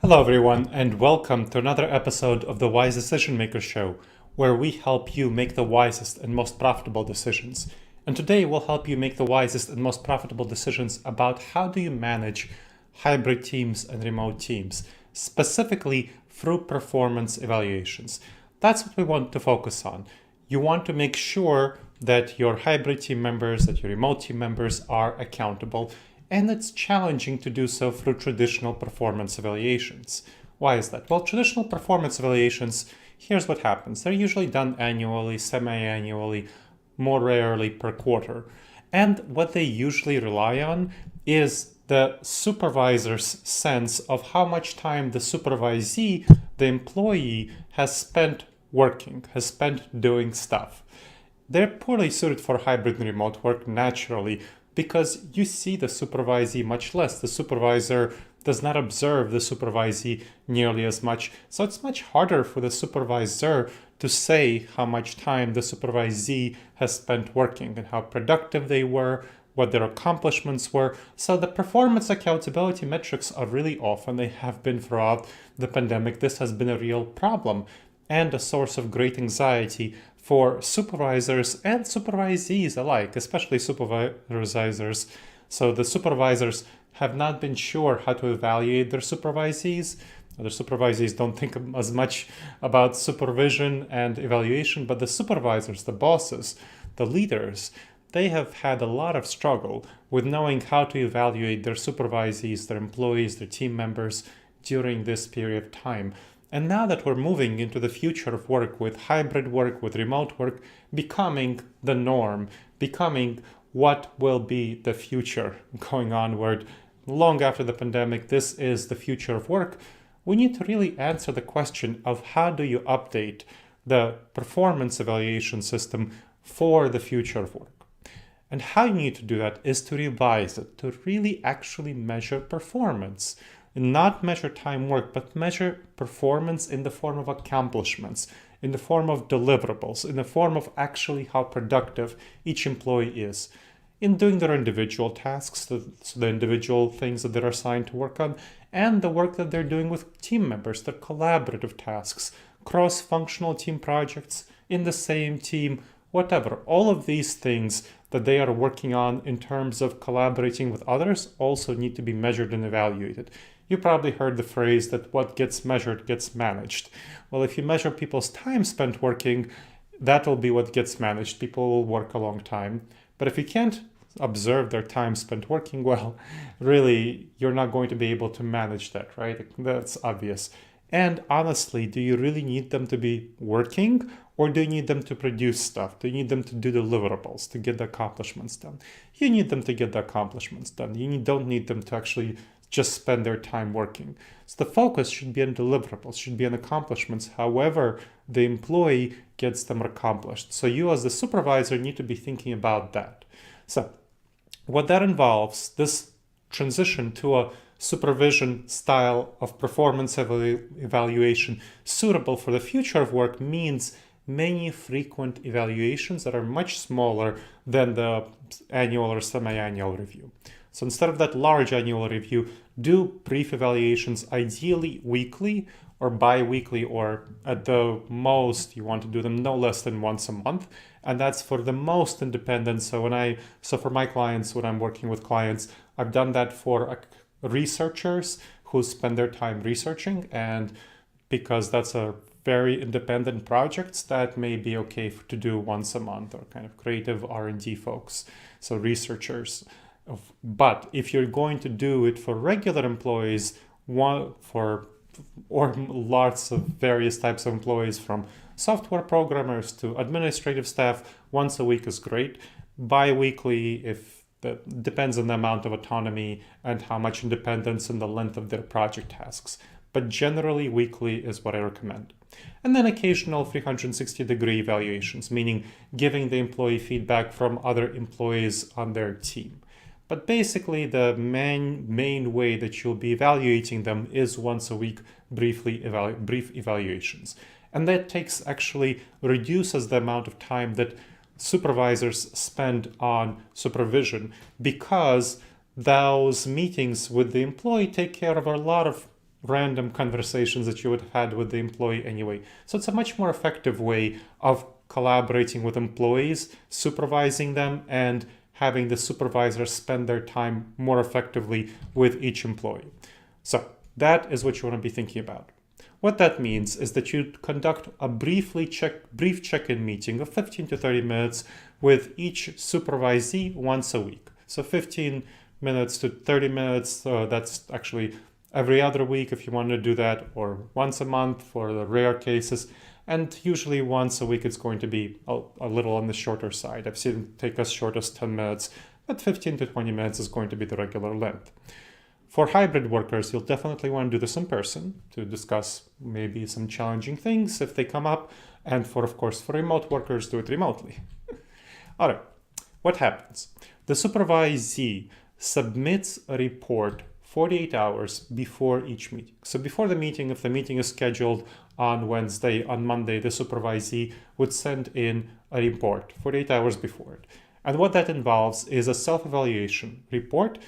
Hello, everyone, and welcome to another episode of the Wise Decision Maker Show, where we help you make the wisest and most profitable decisions. And today we'll help you make the wisest and most profitable decisions about how do you manage hybrid teams and remote teams, specifically through performance evaluations. That's what we want to focus on. You want to make sure that your hybrid team members, that your remote team members are accountable, and it's challenging to do so through traditional performance evaluations. Why is that? Well, traditional performance evaluations, here's what happens. They're usually done annually, semi-annually, more rarely per quarter. And what they usually rely on is the supervisor's sense of how much time the supervisee, the employee, has spent working, has spent doing stuff. They're poorly suited for hybrid and remote work naturally because you see the supervisee much less. The supervisor does not observe the supervisee nearly as much. So it's much harder for the supervisor to say how much time the supervisee has spent working and how productive they were, what their accomplishments were. So the performance accountability metrics are really off, and they have been throughout the pandemic. This has been a real problem and a source of great anxiety for supervisors and supervisees alike, especially supervisors. So the supervisors have not been sure how to evaluate their supervisees. The supervisees don't think as much about supervision and evaluation, but the supervisors, the bosses, the leaders, they have had a lot of struggle with knowing how to evaluate their supervisees, their employees, their team members during this period of time. And now that we're moving into the future of work with hybrid work, with remote work, becoming the norm, becoming what will be the future going onward, long after the pandemic, this is the future of work, we need to really answer the question of how do you update the performance evaluation system for the future of work. And how you need to do that is to revise it, to really actually measure performance. Not measure time work, but measure performance in the form of accomplishments, in the form of deliverables, in the form of actually how productive each employee is in doing their individual tasks, so the individual things that they're assigned to work on, and the work that they're doing with team members, the collaborative tasks, cross-functional team projects in the same team, whatever. All of these things that they are working on in terms of collaborating with others also need to be measured and evaluated. You probably heard the phrase that what gets measured gets managed. Well, if you measure people's time spent working, that will be what gets managed. People will work a long time. But if you can't observe their time spent working, well, really, you're not going to be able to manage that, right? That's obvious. And honestly, do you really need them to be working, or do you need them to produce stuff? Do you need them to do deliverables, to get the accomplishments done? You need them to get the accomplishments done. You don't need them to actually just spend their time working. So the focus should be on deliverables, should be on accomplishments, however the employee gets them accomplished. So you as the supervisor need to be thinking about that. So what that involves, this transition to a supervision style of performance evaluation suitable for the future of work means many frequent evaluations that are much smaller than the annual or semi-annual review. So instead of that large annual review, do brief evaluations, ideally weekly or bi-weekly, or at the most, you want to do them no less than once a month. And that's for the most independent. So for my clients, when I'm working with clients, I've done that for researchers who spend their time researching. And because that's a very independent projects, that may be okay to do once a month, or kind of creative R&D folks, so researchers. But if you're going to do it for regular employees, or lots of various types of employees, from software programmers to administrative staff, once a week is great. Bi-weekly, if that depends on the amount of autonomy and how much independence and the length of their project tasks. But generally, weekly is what I recommend. And then occasional 360-degree evaluations, meaning giving the employee feedback from other employees on their team. But basically, the main way that you'll be evaluating them is once a week, brief evaluations. And that actually reduces the amount of time that supervisors spend on supervision, because those meetings with the employee take care of a lot of random conversations that you would have had with the employee anyway. So it's a much more effective way of collaborating with employees, supervising them, and having the supervisors spend their time more effectively with each employee. So that is what you want to be thinking about. What that means is that you conduct a brief check-in meeting of 15 to 30 minutes with each supervisee once a week. So 15 minutes to 30 minutes, that's actually every other week if you want to do that, or once a month for the rare cases. And usually once a week it's going to be a little on the shorter side. I've seen it take as short as 10 minutes, but 15 to 20 minutes is going to be the regular length. For hybrid workers, you'll definitely want to do this in person to discuss maybe some challenging things if they come up. And of course, for remote workers, do it remotely. All right, what happens? The supervisee submits a report 48 hours before each meeting. So before the meeting, if the meeting is scheduled on Wednesday, on Monday, the supervisee would send in a report 48 hours before it. And what that involves is a self-evaluation report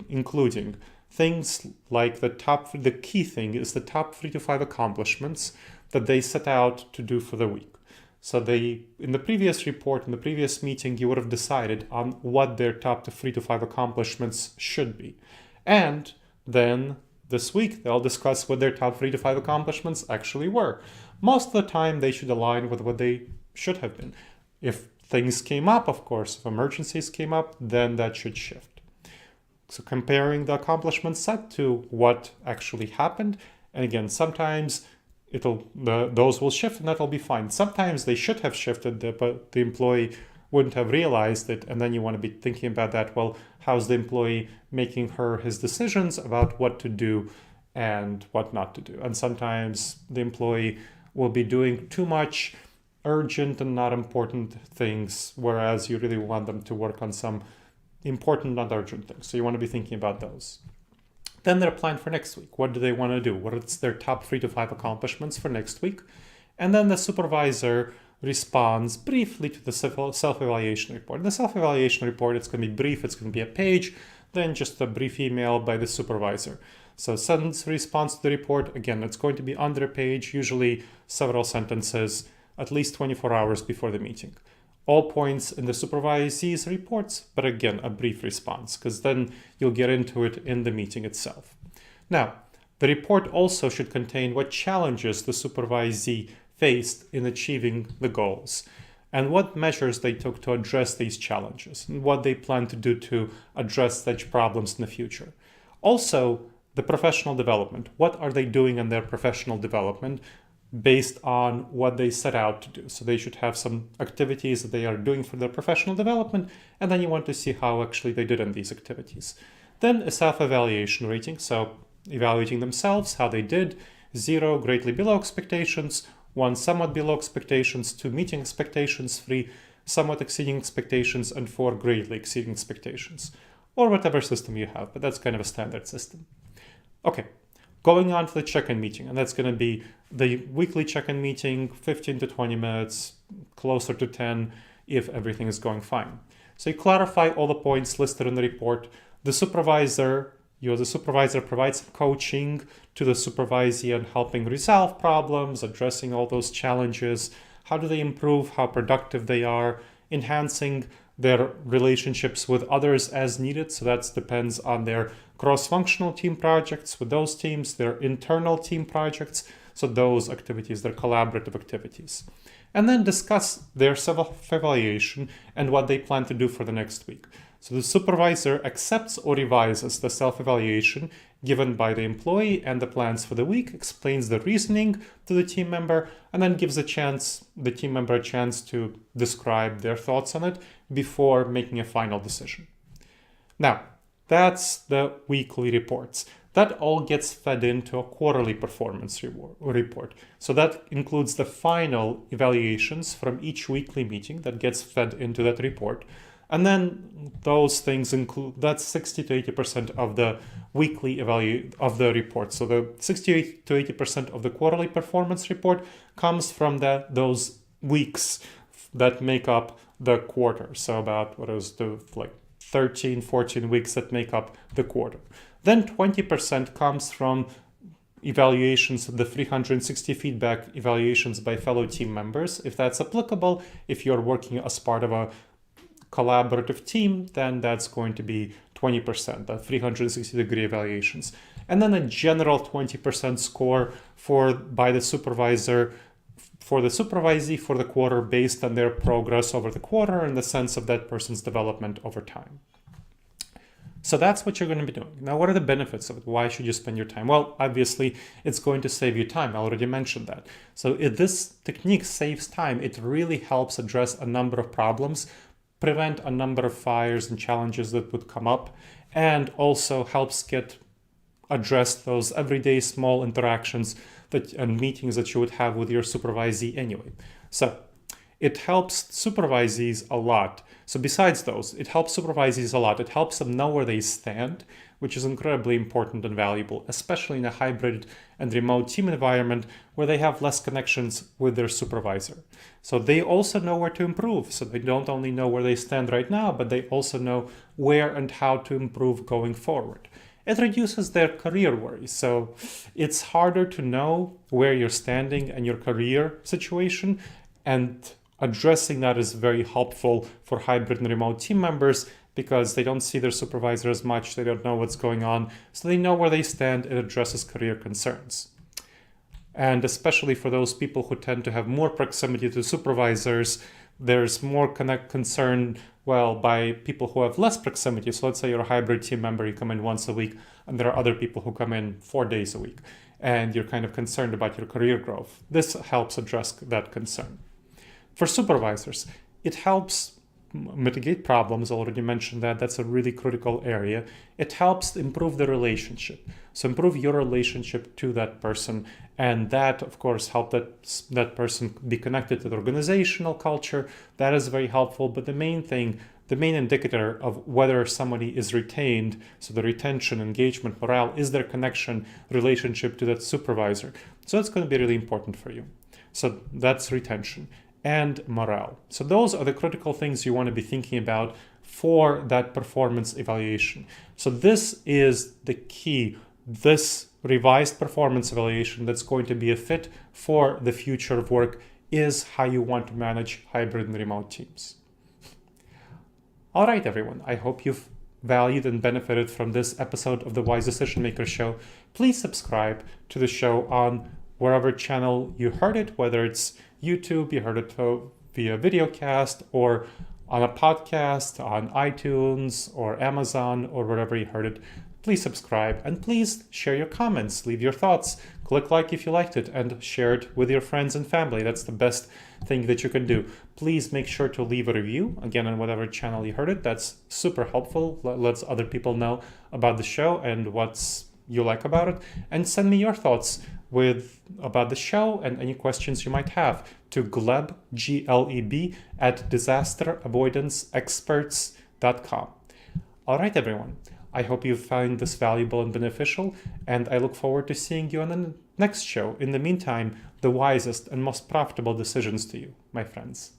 including things like the key thing is the top 3 to 5 accomplishments that they set out to do for the week. So in the previous report, in the previous meeting, you would have decided on what their top 3 to 5 accomplishments should be. And then this week, they'll discuss what their top 3 to 5 accomplishments actually were. Most of the time, they should align with what they should have been. If things came up, of course, if emergencies came up, then that should shift. So comparing the accomplishment set to what actually happened. And again, sometimes those will shift and that'll be fine. Sometimes they should have shifted, but the employee wouldn't have realized it. And then you want to be thinking about that. Well, how's the employee making his decisions about what to do and what not to do? And sometimes the employee will be doing too much urgent and not important things, whereas you really want them to work on some important, not urgent things. So you want to be thinking about those. Then their plan for next week. What do they want to do? What is their top 3 to 5 accomplishments for next week? And then the supervisor responds briefly to the self-evaluation report. In the self-evaluation report, it's going to be brief. It's going to be a page, then just a brief email by the supervisor. So sends response to the report. Again, it's going to be under a page, usually several sentences, at least 24 hours before the meeting. All points in the supervisee's reports, but again, a brief response, because then you'll get into it in the meeting itself. Now, the report also should contain what challenges the supervisee faced in achieving the goals, and what measures they took to address these challenges, and what they plan to do to address such problems in the future. Also, the professional development. What are they doing in their professional development based on what they set out to do? So they should have some activities that they are doing for their professional development, and then you want to see how actually they did in these activities. Then a self-evaluation rating, so evaluating themselves, how they did. 0, greatly below expectations. 1, somewhat below expectations. 2, meeting expectations. 3, somewhat exceeding expectations. And 4, greatly exceeding expectations. Or whatever system you have, but that's kind of a standard system. Okay. Going on to the check-in meeting, and that's going to be the weekly check-in meeting, 15 to 20 minutes, closer to 10 if everything is going fine. So you clarify all the points listed in the report. The supervisor provides coaching to the supervisee on helping resolve problems, addressing all those challenges. How do they improve? How productive they are? Enhancing their relationships with others as needed. So that depends on their cross-functional team projects with those teams, their internal team projects. So those activities, their collaborative activities. And then discuss their self-evaluation and what they plan to do for the next week. So the supervisor accepts or revises the self-evaluation given by the employee and the plans for the week, explains the reasoning to the team member, and then gives the team member a chance to describe their thoughts on it before making a final decision. Now, that's the weekly reports. That all gets fed into a quarterly performance report. So that includes the final evaluations from each weekly meeting that gets fed into that report. And then those things include, that's 60 to 80% of the weekly of the report. So the 60 to 80% of the quarterly performance report comes from those weeks that make up the quarter. So about 13, 14 weeks that make up the quarter. Then 20% comes from evaluations, the 360 feedback evaluations by fellow team members. If that's applicable, if you're working as part of a collaborative team, then that's going to be 20%, the 360-degree evaluations. And then a general 20% score by the supervisor for the supervisee for the quarter based on their progress over the quarter and the sense of that person's development over time. So that's what you're going to be doing. Now, what are the benefits of it? Why should you spend your time? Well, obviously, it's going to save you time. I already mentioned that. So if this technique saves time, it really helps address a number of problems, prevent a number of fires and challenges that would come up, and also helps address those everyday small interactions and meetings that you would have with your supervisee anyway. So it helps supervisees a lot. So besides those, it helps supervisees a lot. It helps them know where they stand, which is incredibly important and valuable, especially in a hybrid and remote team environment where they have less connections with their supervisor. So they also know where to improve. So they don't only know where they stand right now, but they also know where and how to improve going forward. It reduces their career worries. So it's harder to know where you're standing and your career situation, and addressing that is very helpful for hybrid and remote team members because they don't see their supervisor as much, they don't know what's going on, so they know where they stand. It addresses career concerns. And especially for those people who tend to have more proximity to supervisors, there's more concern, by people who have less proximity. So let's say you're a hybrid team member, you come in once a week, and there are other people who come in 4 days a week, and you're kind of concerned about your career growth. This helps address that concern. For supervisors, it helps mitigate problems. I already mentioned that. That's a really critical area. It helps improve the relationship. So improve your relationship to that person. And that, of course, help that person be connected to the organizational culture. That is very helpful. But the main indicator of whether somebody is retained, so the retention, engagement, morale, is their connection, relationship to that supervisor. So it's going to be really important for you. So that's retention and morale. So those are the critical things you want to be thinking about for that performance evaluation. So this is the key, this revised performance evaluation that's going to be a fit for the future of work is how you want to manage hybrid and remote teams. All right, everyone. I hope you've valued and benefited from this episode of the Wise Decision Maker Show. Please subscribe to the show on wherever channel you heard it, whether it's YouTube, you heard it via videocast, or on a podcast, on iTunes or Amazon, or wherever you heard it. Please subscribe and please share your comments, leave your thoughts, click like if you liked it, and share it with your friends and family. That's the best thing that you can do. Please make sure to leave a review, again, on whatever channel you heard it. That's super helpful. Lets other people know about the show and what you like about it. And send me your thoughts about the show and any questions you might have to Gleb, Gleb, at disasteravoidanceexperts.com. All right, everyone. I hope you find this valuable and beneficial, and I look forward to seeing you on the next show. In the meantime, the wisest and most profitable decisions to you, my friends.